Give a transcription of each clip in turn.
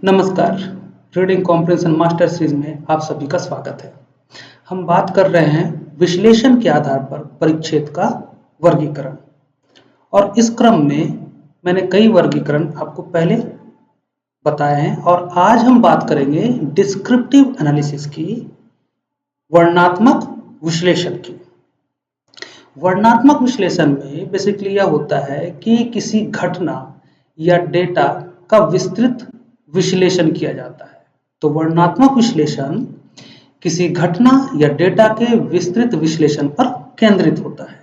नमस्कार। Reading comprehension master series में आप सभी का स्वागत है। हम बात कर रहे हैं विश्लेषण के आधार पर परिच्छेद का वर्गीकरण, और इस क्रम में मैंने कई वर्गीकरण आपको पहले बताए हैं और आज हम बात करेंगे डिस्क्रिप्टिव एनालिसिस की, वर्णनात्मक विश्लेषण की। वर्णनात्मक विश्लेषण में बेसिकली यह होता है कि किसी घटना या डेटा का विस्तृत विश्लेषण किया जाता है। तो वर्णनात्मक विश्लेषण किसी घटना या डेटा के विस्तृत विश्लेषण पर केंद्रित होता है।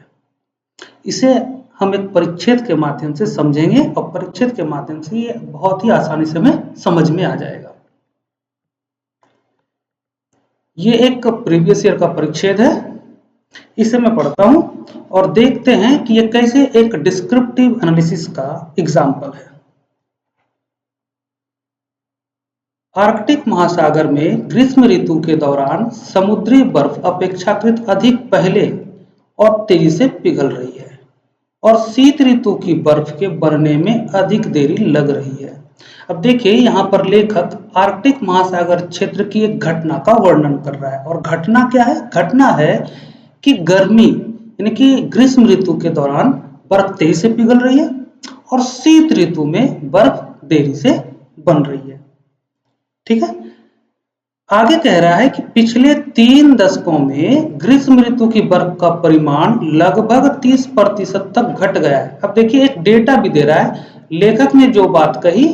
इसे हम एक परिच्छेद के माध्यम से समझेंगे और परिच्छेद के माध्यम से ये बहुत ही आसानी से हमें समझ में आ जाएगा। ये एक प्रीवियस ईयर का परिच्छेद है, इसे मैं पढ़ता हूं और देखते हैं कि ये कैसे एक डिस्क्रिप्टिव एनालिसिस का एग्जाम्पल है। आर्कटिक महासागर में ग्रीष्म ऋतु के दौरान समुद्री बर्फ अपेक्षाकृत अधिक पहले और तेजी से पिघल रही है और शीत ऋतु की बर्फ के बनने में अधिक देरी लग रही है। अब देखिए, यहाँ पर लेखक आर्कटिक महासागर क्षेत्र की एक घटना का वर्णन कर रहा है। और घटना क्या है? घटना है कि गर्मी यानी कि ग्रीष्म ऋतु के दौरान बर्फ तेजी से पिघल रही है और शीत ऋतु में बर्फ देरी से बन रही है। ठीक है। आगे कह रहा है कि पिछले 3 दशकों में ग्रीष्म ऋतु की बर्फ का परिमाण लगभग 30% तक घट गया है। अब देखिए, एक डेटा भी दे रहा है। लेखक ने जो बात कही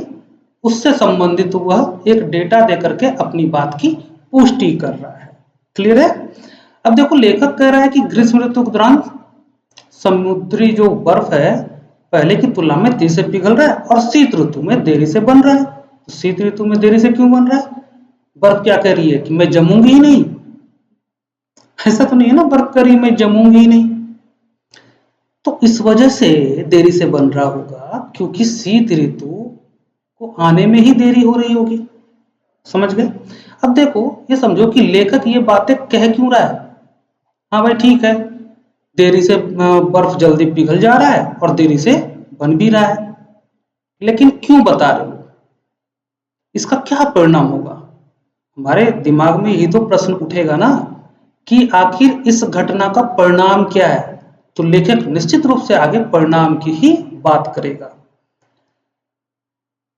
उससे संबंधित वह एक डेटा देकर के अपनी बात की पुष्टि कर रहा है। क्लियर है? अब देखो, लेखक कह रहा है कि ग्रीष्म ऋतु के दौरान समुद्री जो बर्फ है पहले की तुलना में तेजी से पिघल रहा है और शीत ऋतु में देरी से बन रहा है। शीत ऋतु में देरी से क्यों बन रहा है? बर्फ क्या कह रही है कि मैं जमूंगी ही नहीं? ऐसा तो नहीं है ना, बर्फ कह रही है मैं जमूंगी ही नहीं। तो इस वजह से देरी से बन रहा होगा, क्योंकि शीत ऋतु को आने में ही देरी हो रही होगी। समझ गए? अब देखो, ये समझो कि लेखक ये बातें कह क्यों रहा है। हाँ भाई, ठीक है, देरी से बर्फ जल्दी पिघल जा रहा है और देरी से बन भी रहा है, लेकिन क्यों बता रहे हो? इसका क्या परिणाम होगा? हमारे दिमाग में ही तो प्रश्न उठेगा ना कि आखिर इस घटना का परिणाम क्या है। तो लेखक निश्चित रूप से आगे परिणाम की ही बात करेगा।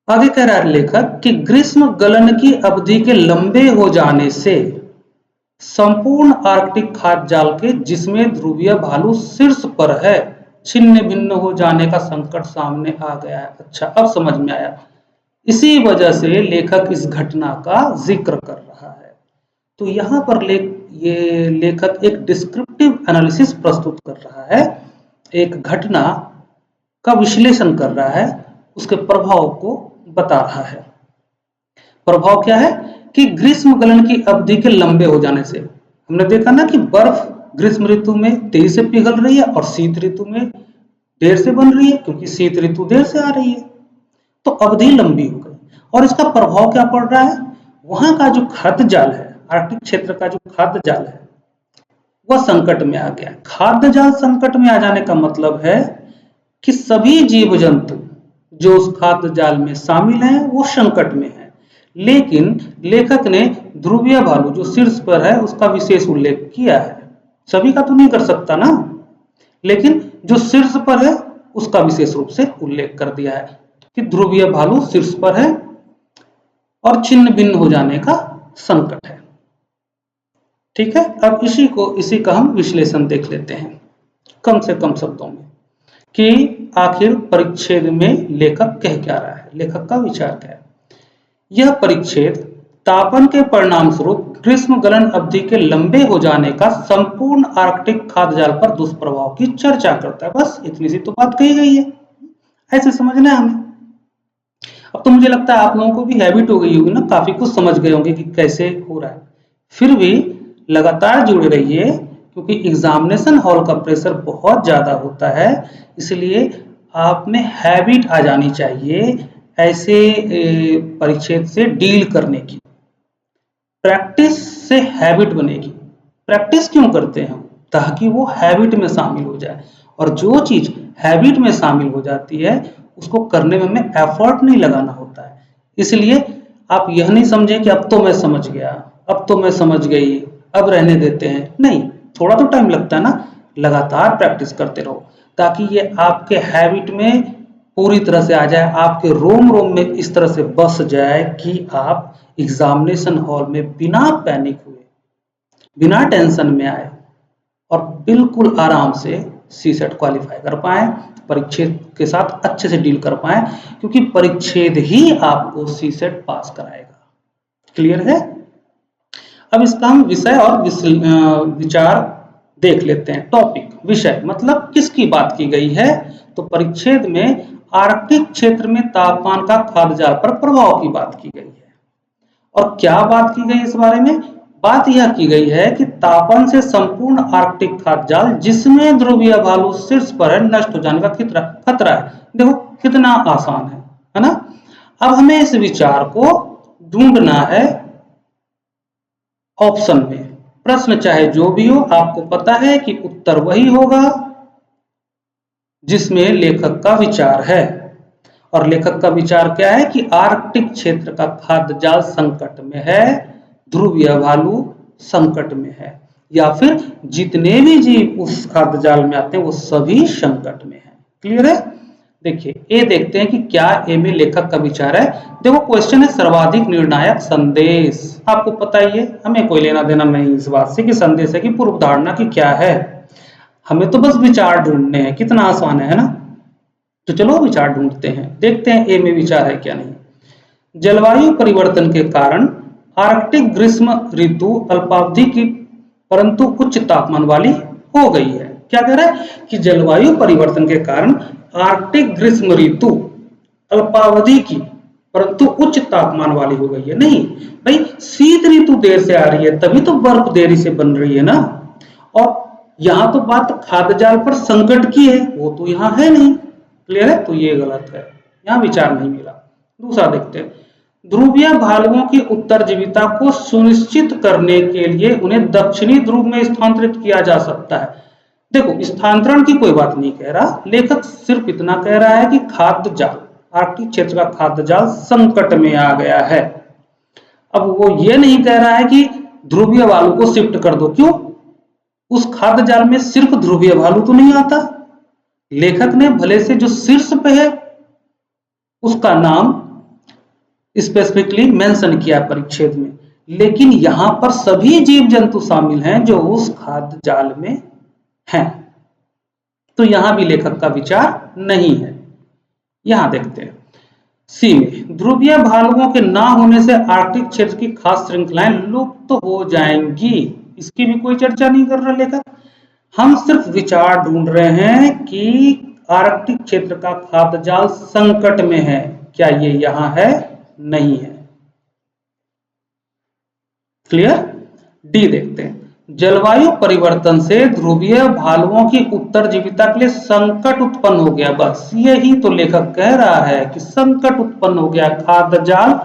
आगे कह रहा है लेखक कि ग्रीष्म गलन की अवधि के लंबे हो जाने से संपूर्ण आर्कटिक खाद्य जाल के, जिसमें ध्रुवीय भालू शीर्ष पर है, छिन्न भिन्न हो जाने का संकट सामने आ गया है। अच्छा, अब समझ में आया। इसी वजह से लेखक इस घटना का जिक्र कर रहा है। तो यहाँ पर लेखक एक डिस्क्रिप्टिव एनालिसिस प्रस्तुत कर रहा है, एक घटना का विश्लेषण कर रहा है, उसके प्रभाव को बता रहा है। प्रभाव क्या है कि ग्रीष्म गलन की अवधि के लंबे हो जाने से, हमने देखा ना कि बर्फ ग्रीष्म ऋतु में तेजी से पिघल रही है और शीत ऋतु में देर से बन रही है, क्योंकि शीत ऋतु देर से आ रही है। तो अवधि लंबी हो गई और इसका प्रभाव क्या पड़ रहा है? वहां का जो खाद्य जाल है, आर्कटिक क्षेत्र का जो खाद्य जाल है, वह संकट में आ गया। खाद्य जाल संकट में आ जाने का मतलब है कि सभी जीव जंतु जो उस खाद्य जाल में शामिल हैं वो संकट में है। लेकिन लेखक ने ध्रुवीय भालू जो शीर्ष पर है उसका विशेष उल्लेख किया है। सभी का तो नहीं कर सकता ना, लेकिन जो शीर्ष पर है उसका विशेष रूप से उल्लेख कर दिया है कि ध्रुवीय भालू शीर्ष पर है और छिन्न भिन्न हो जाने का संकट है। ठीक है। अब इसी का हम विश्लेषण देख लेते हैं कम से कम शब्दों में कि आखिर परिच्छेद में लेखक कह क्या रहा है, लेखक का विचार क्या है। यह परिच्छेद तापन के परिणाम स्वरूप ग्रीष्म गलन अवधि के लंबे हो जाने का संपूर्ण आर्कटिक खाद्य जाल पर दुष्प्रभाव की चर्चा करता है। बस इतनी सी तो बात कही गई है, ऐसे समझना है हमें। अब तो मुझे लगता है आप लोगों को भी हैबिट हो गई होगी ना, काफी कुछ समझ गए होंगे कि कैसे हो रहा है। फिर भी लगातार जुड़े रहिए, क्योंकि एग्जामिनेशन हॉल का प्रेशर बहुत ज्यादा होता है, इसलिए आप में हैबिट आ जानी चाहिए ऐसे परिच्छेद से डील करने की। प्रैक्टिस से हैबिट बनेगी। प्रैक्टिस क्यों करते हैं हम? ताकि वो हैबिट में शामिल हो जाए, और जो चीज हैबिट में शामिल हो जाती है उसको करने में हमें एफर्ट नहीं लगाना होता है। इसलिए आप यह नहीं समझें कि अब तो मैं समझ गया, अब तो मैं समझ गई, अब रहने देते हैं, नहीं, थोड़ा तो टाइम लगता है ना। लगातार प्रैक्टिस करते रहो ताकि ये आपके हैबिट में पूरी तरह से आ जाए, आपके रोम रोम में इस तरह से बस जाए कि आप एग्जामिनेशन हॉल में बिना पैनिक हुए, बिना टेंशन में आए और बिल्कुल आराम से सीसेट क्वालिफाई कर पाए, परिच्छेद के साथ अच्छे से डील कर पाए, क्योंकि परिच्छेद ही आपको सीसेट पास कराएगा। क्लियर है? अब इसका हम विषय और विचार देख लेते हैं। टॉपिक, विषय मतलब किसकी बात की गई है, तो परिच्छेद में आर्कटिक क्षेत्र में तापमान का खाद्य जाल पर प्रभाव की बात की गई है। और क्या बात की गई इस बारे में? बात यह की गई है कि तापन से संपूर्ण आर्कटिक खाद्य जाल जिसमें ध्रुवीय भालू शीर्ष पर है नष्ट हो जाने का खतरा है। देखो कितना आसान है ना। अब हमें इस विचार को ढूंढना है ऑप्शन में। प्रश्न चाहे जो भी हो, आपको पता है कि उत्तर वही होगा जिसमें लेखक का विचार है। और लेखक का विचार क्या है कि आर्कटिक क्षेत्र का खाद्य जाल संकट में है, ध्रुवीय भालू संकट में है, या फिर जितने भी जीव उस खाद्य जाल में आते हैं वो सभी संकट में है। क्लियर है? देखिए ए देखते हैं कि क्या ए में लेखक का विचार है। देखो क्वेश्चन है सर्वाधिक निर्णायक संदेश। आपको पता ही है, हमें कोई लेना देना नहीं इस बात से कि संदेश है कि पूर्व धारणा की क्या है, हमें तो बस विचार ढूंढने हैं। कितना आसान है ना। तो चलो विचार ढूंढते हैं, देखते हैं ए में विचार है क्या नहीं। जलवायु परिवर्तन के कारण आर्कटिक ग्रीष्म ऋतु अल्पावधि की परंतु उच्च तापमान वाली हो गई है। क्या कह रहा है कि जलवायु परिवर्तन के कारण आर्कटिक ग्रीष्म ऋतु अल्पावधि की परंतु उच्च तापमान वाली हो गई है। नहीं भाई, शीत ऋतु देर से आ रही है तभी तो बर्फ देरी से बन रही है ना। और यहां तो बात खाद्य जाल पर संकट की है, वो तो यहां है नहीं। क्लियर है? तो ये गलत है, यहां विचार नहीं मिला। दूसरा देखते हैं, ध्रुवीय भालुओं की उत्तरजीविता को सुनिश्चित करने के लिए उन्हें दक्षिणी ध्रुव में स्थानांतरित किया जा सकता है। देखो स्थानांतरण की कोई बात नहीं कह रहा, लेखक सिर्फ इतना कह रहा है कि खाद्य जाल, आर्कटिक क्षेत्र का खाद्य जाल संकट में आ गया है। अब वो ये नहीं कह रहा है कि ध्रुवीय भालू को शिफ्ट कर दो। क्यों? उस खाद्य जाल में सिर्फ ध्रुवीय भालू तो नहीं आता। लेखक ने भले से जो शीर्ष पे है उसका नाम स्पेसिफिकली मेंशन किया परिच्छेद में, लेकिन यहां पर सभी जीव जंतु शामिल हैं जो उस खाद्य जाल में हैं। तो यहां भी लेखक का विचार नहीं है। यहां देखते हैं सी में, ध्रुवीय भालुओं के ना होने से आर्कटिक क्षेत्र की खास श्रृंखलाएं लुप्त तो हो जाएंगी। इसकी भी कोई चर्चा नहीं कर रहा लेखक। हम सिर्फ विचार ढूंढ रहे हैं कि आर्कटिक क्षेत्र का खाद्य जाल संकट में है, क्या ये यहां है? नहीं है। क्लियर? डी देखते हैं, जलवायु परिवर्तन से ध्रुवीय भालुओं की उत्तरजीविता के लिए संकट उत्पन्न हो गया। बस यही तो लेखक कह रहा है कि संकट उत्पन्न हो गया, खाद्य जाल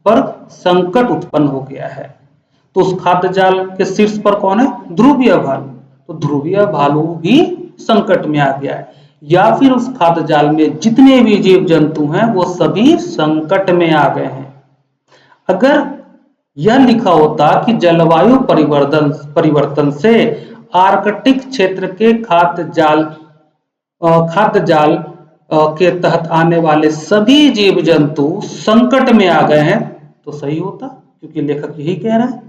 पर संकट उत्पन्न हो गया है। तो उस खाद्य जाल के शीर्ष पर कौन है? ध्रुवीय भालू। तो ध्रुवीय भालू भी संकट में आ गया है, या फिर उस खाद्य जाल में जितने भी जीव जंतु हैं वो सभी संकट में आ गए हैं। अगर यह लिखा होता कि जलवायु परिवर्तन से आर्कटिक क्षेत्र के खाद्य जाल के तहत आने वाले सभी जीव जंतु संकट में आ गए हैं, तो सही होता, क्योंकि लेखक यही कह रहा है।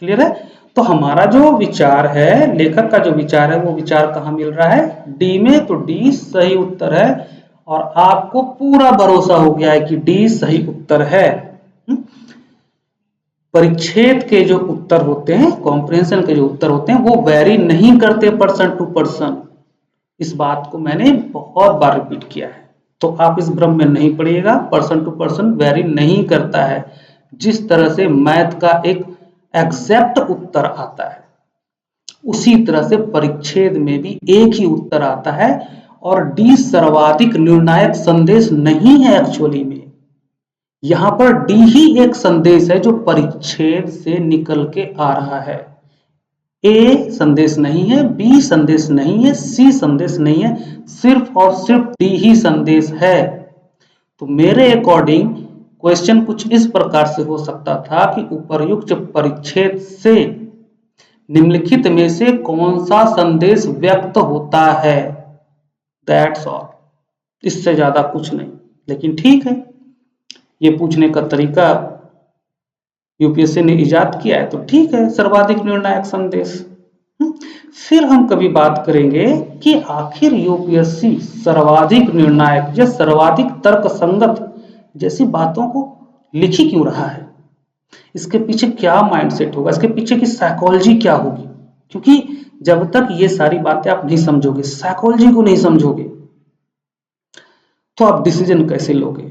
क्लियर है? तो हमारा जो विचार है, लेखक का जो विचार है, वो विचार कहाँ मिल रहा है? डी में। तो डी सही उत्तर है और आपको पूरा भरोसा हो गया है कि डी सही उत्तर है। परिच्छेद के जो उत्तर होते हैं, कॉम्प्रिहेंशन के जो उत्तर होते हैं, वो वेरी नहीं करते पर्सन टू पर्सन। इस बात को मैंने बहुत बार रिपीट किया है, तो आप इस भ्रम में नहीं पड़िएगा। पर्सन टू पर्सन वेरी नहीं करता है। जिस तरह से मैथ का एक एग्जैक्ट उत्तर आता है, उसी तरह से परिच्छेद में भी एक ही उत्तर आता है। और डी सर्वाधिक निर्णायक संदेश नहीं है एक्चुअली में। यहां पर डी ही एक संदेश है जो परिच्छेद से निकल के आ रहा है। ए संदेश नहीं है, बी संदेश नहीं है, सी संदेश नहीं है, सिर्फ और सिर्फ डी ही संदेश है। तो मेरे अकॉर्डिंग क्वेश्चन कुछ इस प्रकार से हो सकता था कि उपर्युक्त परिच्छेद से निम्नलिखित में से कौन सा संदेश व्यक्त होता है, दैट्स ऑल, इससे ज्यादा कुछ नहीं। लेकिन ठीक है, ये पूछने का तरीका यूपीएससी ने इजाद किया है तो ठीक है, सर्वाधिक निर्णायक संदेश। फिर हम कभी बात करेंगे कि आखिर यूपीएससी सर्वाधिक निर्णायक या सर्वाधिक तर्कसंगत जैसी बातों को लिख ही क्यों रहा है, इसके पीछे क्या माइंडसेट होगा, इसके पीछे की साइकोलॉजी क्या होगी। क्योंकि जब तक ये सारी बातें आप नहीं समझोगे, साइकोलॉजी को नहीं समझोगे, तो आप डिसीजन कैसे लोगे,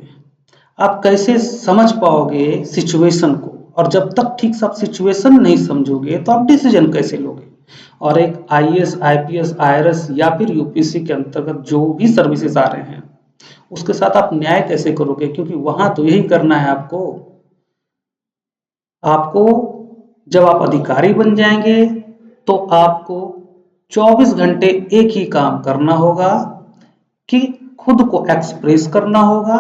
आप कैसे समझ पाओगे सिचुएशन को, और जब तक ठीक से आप सिचुएशन नहीं समझोगे तो आप डिसीजन कैसे लोगे। और एक आईएएस, आईपीएस, आईआरएस या फिर यूपीएससी के अंतर्गत जो भी सर्विसेज आ रहे हैं उसके साथ आप न्याय कैसे करोगे, क्योंकि वहां तो यही करना है आपको। आपको जब आप अधिकारी बन जाएंगे तो आपको 24 घंटे एक ही काम करना होगा कि खुद को एक्सप्रेस करना होगा,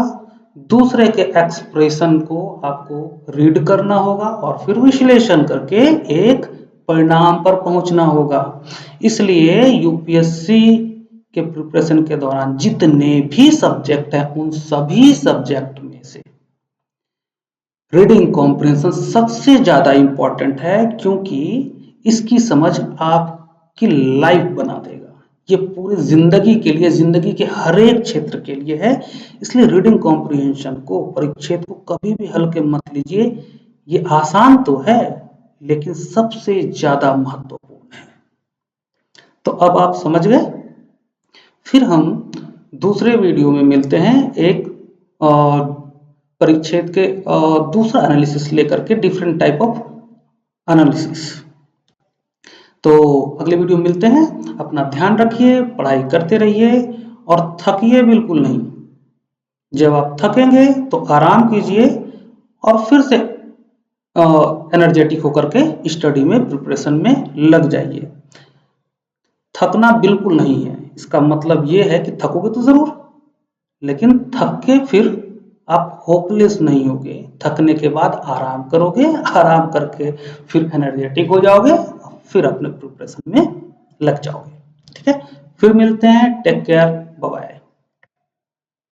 दूसरे के एक्सप्रेशन को आपको रीड करना होगा और फिर विश्लेषण करके एक परिणाम पर पहुंचना होगा। इसलिए यूपीएससी के प्रिपरेशन के दौरान जितने भी सब्जेक्ट हैं उन सभी सब्जेक्ट में से रीडिंग कॉम्प्रिहेंशन सबसे ज्यादा इंपॉर्टेंट है, क्योंकि इसकी समझ आपकी लाइफ बना देगा। ये पूरी जिंदगी के लिए, जिंदगी के हर एक क्षेत्र के लिए है। इसलिए रीडिंग कॉम्प्रिहेंशन को, परिच्छेद को कभी भी हल्के मत लीजिए। ये आसान तो है लेकिन सबसे ज्यादा महत्वपूर्ण है। तो अब आप समझ गए। फिर हम दूसरे वीडियो में मिलते हैं एक परिच्छेद के दूसरा एनालिसिस लेकर के, डिफरेंट टाइप ऑफ एनालिसिस। तो अगले वीडियो में मिलते हैं। अपना ध्यान रखिए, पढ़ाई करते रहिए और थकिए बिल्कुल नहीं। जब आप थकेंगे तो आराम कीजिए और फिर से एनर्जेटिक होकर के स्टडी में, प्रिपरेशन में लग जाइए। थकना बिल्कुल नहीं है, इसका मतलब ये है कि थकोगे तो जरूर, लेकिन थक के फिर आप होपलेस नहीं होगे। थकने के बाद आराम करोगे, आराम करके फिर एनर्जेटिक हो जाओगे, फिर अपने प्रिपरेशन में लग जाओगे। ठीक है, फिर मिलते हैं। Take care.